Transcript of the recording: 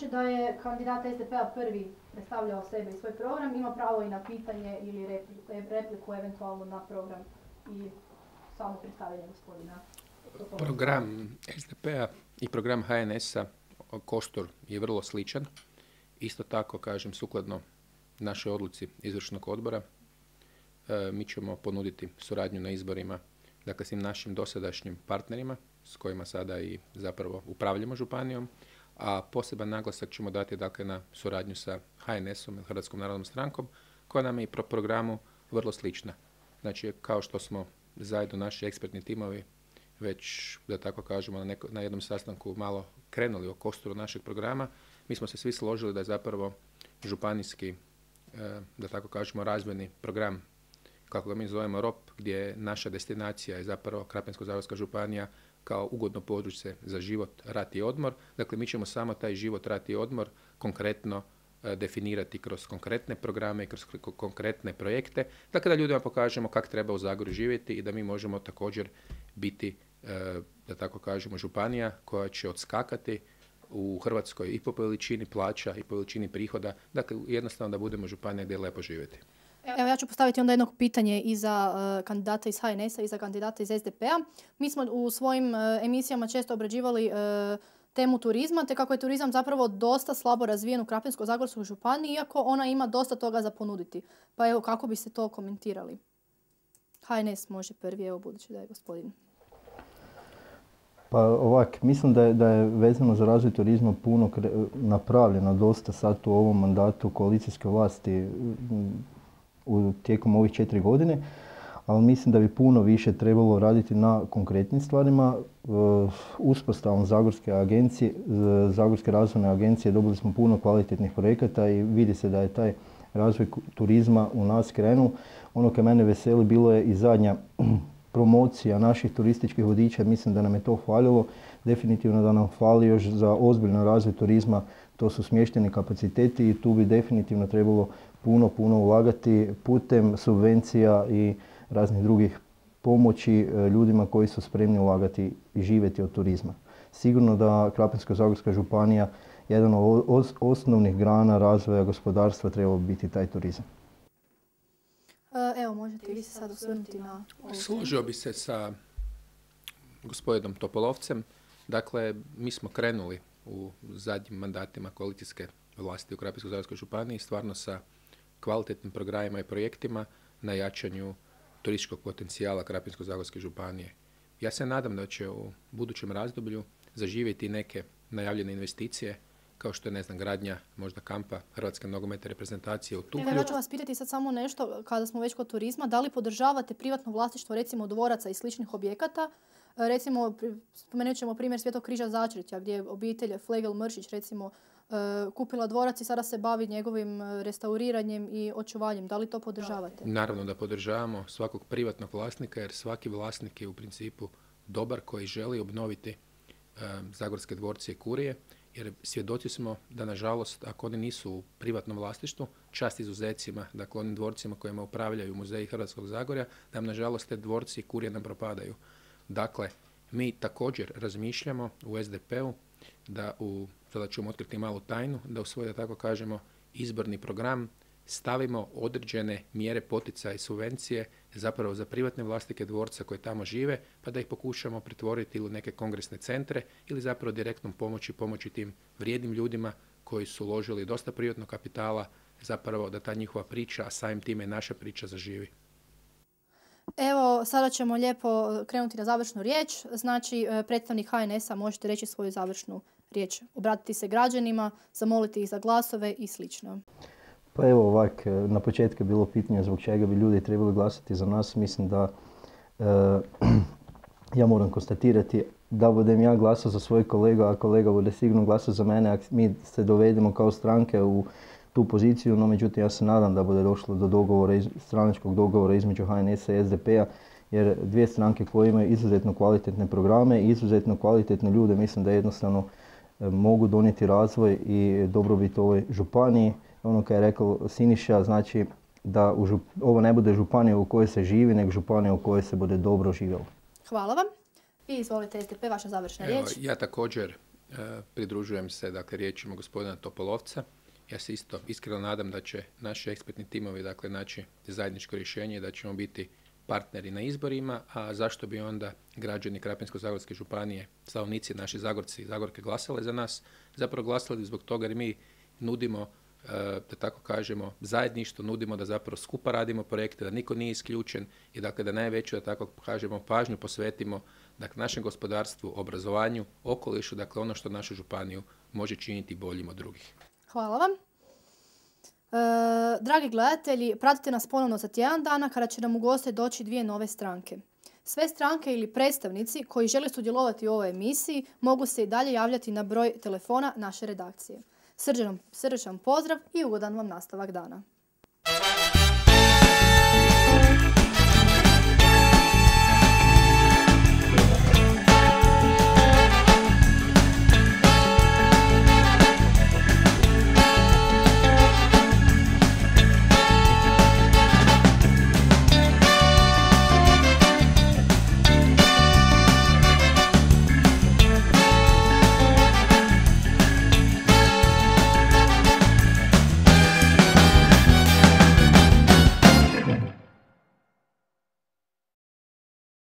budući da je kandidat SDP-a prvi predstavljao sebe i svoj program, ima pravo i na pitanje ili repliku eventualno na program i samo predstavljanje gospodina. Program SDP-a i program HNS-a kostur je vrlo sličan. Isto tako, kažem, sukladno našoj odluci izvršnog odbora, mi ćemo ponuditi suradnju na izborima, dakle, svim našim dosadašnjim partnerima s kojima sada i zapravo upravljamo županijom, a poseban naglasak ćemo dati, dakle, na suradnju sa HNS-om, Hrvatskom narodnom strankom, koja nam je i po programu vrlo slična. Znači, kao što smo zajedno naši ekspertni timovi već, da tako kažemo, na jednom sastanku malo krenuli o kosturu našeg programa, mi smo se svi složili da je zapravo županijski, da tako kažemo, razvojni program, kako ga mi zovemo ROP, gdje je naša destinacija je zapravo Krapinsko-zagorska županija kao ugodno područje za život, rad i odmor. Dakle, mi ćemo samo taj život, rad i odmor konkretno definirati kroz konkretne programe i kroz konkretne projekte. Dakle, da ljudima pokažemo kako treba u Zagorju živjeti i da mi možemo također biti, da tako kažemo, županija koja će odskakati u Hrvatskoj i po veličini plaća i po veličini prihoda. Dakle, jednostavno da budemo županija gdje je lepo živjeti. Evo, ja ću postaviti onda jedno pitanje i za kandidata iz HNS-a i za kandidata iz SDP-a. Mi smo u svojim emisijama često obrađivali temu turizma, te kako je turizam zapravo dosta slabo razvijen u Krapinsko-zagorskoj županiji, iako ona ima dosta toga za ponuditi. Pa evo, kako biste to komentirali? HNS može prvi, evo, budući da je gospodin. Pa ovak, mislim da je vezano za razvoj turizma puno napravljeno dosta sad u ovom mandatu koalicijske vlasti tijekom ovih 4 godine, ali mislim da bi puno više trebalo raditi na konkretnim stvarima. Uspostavom Zagorske razvojne agencije dobili smo puno kvalitetnih projekata i vidi se da je taj razvoj turizma u nas krenuo. Ono koje mene veseli bilo je i zadnja promocija naših turističkih vodiča, mislim da nam je to falilo. Definitivno da nam fali još za ozbiljno razvoj turizma, to su smješteni kapaciteti i tu bi definitivno trebalo puno ulagati putem subvencija i raznih drugih pomoći ljudima koji su spremni ulagati i živjeti od turizma. Sigurno da Krapinsko-zagorska županija, jedan od osnovnih grana razvoja gospodarstva, treba biti taj turizam. Evo, možete vi se sad osvrnuti na ovo. Složio bi se sa gospodinom Topolovcem. Dakle, mi smo krenuli u zadnjim mandatima koalicijske vlasti u Krapinsko-zagorskoj županiji stvarno sa kvalitetnim programima i projektima na jačanju turističkog potencijala Krapinsko-zagorske županije. Ja se nadam da će u budućem razdoblju zaživjeti neke najavljene investicije, kao što je, ne znam, gradnja možda kampa Hrvatske nogometne reprezentacije u Tuklju. Evo, ja ću vas pitati sad samo nešto, kada smo već kod turizma, da li podržavate privatno vlasništvo, recimo, dvoraca i sličnih objekata? Recimo, spomenut ćemo primjer Svetog križa Začretja, gdje je obitelj Flegel-Mršić, recimo, kupila dvorac i sada se bavi njegovim restauriranjem i očuvanjem. Da li to podržavate? Naravno da podržavamo svakog privatnog vlasnika, jer svaki vlasnik je u principu dobar koji želi obnoviti zagorske dvorce i kurije, jer svjedoci smo da, nažalost, ako oni nisu u privatnom vlasništvu, čast izuzecima, dakle onim dvorcima kojima upravljaju muzeji Hrvatskog Zagorja, da nam, nažalost, te dvorci i kurije nam propadaju. Dakle, mi također razmišljamo u SDP-u da sada ćemo otkriti malu tajnu, da u svoj, da tako kažemo, izborni program stavimo određene mjere poticaja i subvencije zapravo za privatne vlasnike dvorca koji tamo žive, pa da ih pokušamo pretvoriti ili u neke kongresne centre ili zapravo direktnom pomoći tim vrijednim ljudima koji su uložili dosta privatnog kapitala, zapravo da ta njihova priča, a samim time i naša priča, zaživi. Evo, sada ćemo lijepo krenuti na završnu riječ. Znači, predstavnik HNS-a, možete reći svoju završnu riječ, obratiti se građanima, zamoliti ih za glasove i slično. Pa evo ovak, na početku je bilo pitanje zbog čega bi ljudi trebali glasati za nas. Mislim da ja moram konstatirati da budem ja glasao za svoj kolega, a kolega bude sigurno glasao za mene, ako mi se dovedemo kao stranke u tu poziciju, no međutim ja se nadam da bude došlo do dogovora, stranačkog dogovora između HNS-a i SDP-a, jer dvije stranke koje imaju izuzetno kvalitetne programe i izuzetno kvalitetne ljude, mislim da jednostavno mogu donijeti razvoj i dobrobit ovoj županiji. Ono kad je rekao Siniša, znači da ovo ne bude županija u kojoj se živi, nego županija u kojoj se bude dobro živjelo. Hvala vam. I izvolite SDP, vaša završna riječ. Ja također pridružujem se dakle, riječima gospodina Topolovca. Ja se isto iskreno nadam da će naši ekspertni timovi dakle, naći zajedničko rješenje i da ćemo biti partneri na izborima, a zašto bi onda građani Krapinsko-zagorske županije, stanovnici, naši Zagorci i Zagorke glasali za nas, zapravo glasali zbog toga jer mi nudimo, da tako kažemo, zajedništvo, nudimo da zapravo skupa radimo projekte, da niko nije isključen i dakle da najveću, da tako kažemo, pažnju posvetimo dakle, našem gospodarstvu, obrazovanju, okolišu, dakle ono što našu županiju može činiti boljim od drugih. Hvala vam. Dragi gledatelji, pratite nas ponovno za tjedan dana kada će nam u goste doći 2 nove stranke. Sve stranke ili predstavnici koji žele sudjelovati u ovoj emisiji mogu se i dalje javljati na broj telefona naše redakcije. Srdačan pozdrav i ugodan vam nastavak dana.